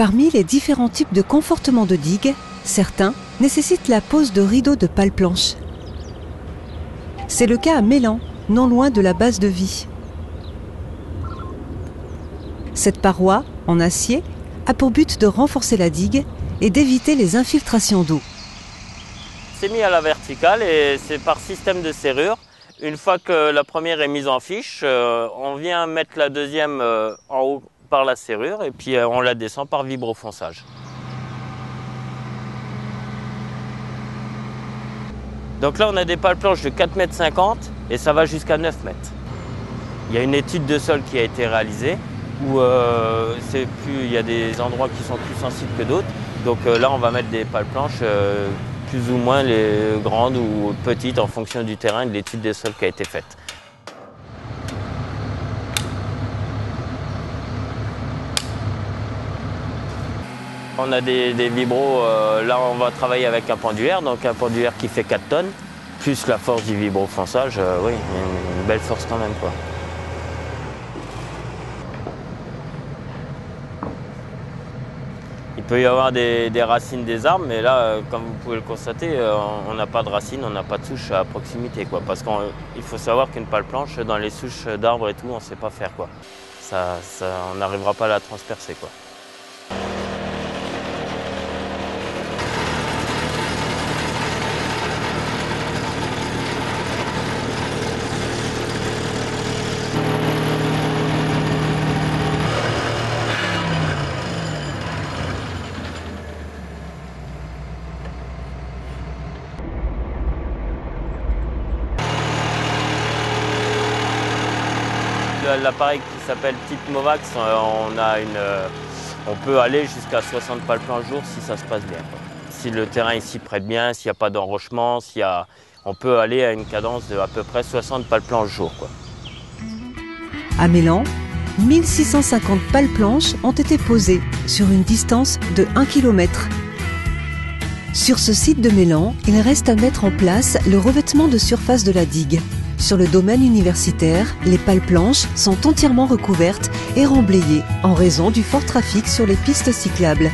Parmi les différents types de confortement de digues, certains nécessitent la pose de rideaux de pales planches. C'est le cas à Mélan, non loin de la base de Vie. Cette paroi, en acier, a pour but de renforcer la digue et d'éviter les infiltrations d'eau. C'est mis à la verticale et c'est par système de serrure. Une fois que la première est mise en fiche, on vient mettre la deuxième en haut par la serrure et puis on la descend par vibrofonçage. Donc là on a des pales planches de 4,50 m et ça va jusqu'à 9 mètres. Il y a une étude de sol qui a été réalisée où il y a des endroits qui sont plus sensibles que d'autres. Donc là on va mettre des pales planches plus ou moins les grandes ou petites en fonction du terrain et de l'étude des sols qui a été faite. On a des vibros, là on va travailler avec un pendulaire, donc un pendulaire qui fait 4 tonnes, plus la force du vibrofonçage, oui, une belle force quand même, quoi. Il peut y avoir des racines des arbres, mais là, comme vous pouvez le constater, on n'a pas de racines, on n'a pas de souches à proximité, quoi. Parce qu'il faut savoir qu'une pale planche, dans les souches d'arbres et tout, on ne sait pas faire, quoi. On n'arrivera pas à la transpercer, quoi. L'appareil qui s'appelle type Movax, on peut aller jusqu'à 60 pales planches jour si ça se passe bien, quoi. Si le terrain ici prête bien, s'il n'y a pas d'enrochement, on peut aller à une cadence de à peu près 60 pales planches jour, quoi. À Mélan, 1650 pales planches ont été posées sur une distance de 1 km. Sur ce site de Mélan, il reste à mettre en place le revêtement de surface de la digue. Sur le domaine universitaire, les pales planches sont entièrement recouvertes et remblayées en raison du fort trafic sur les pistes cyclables.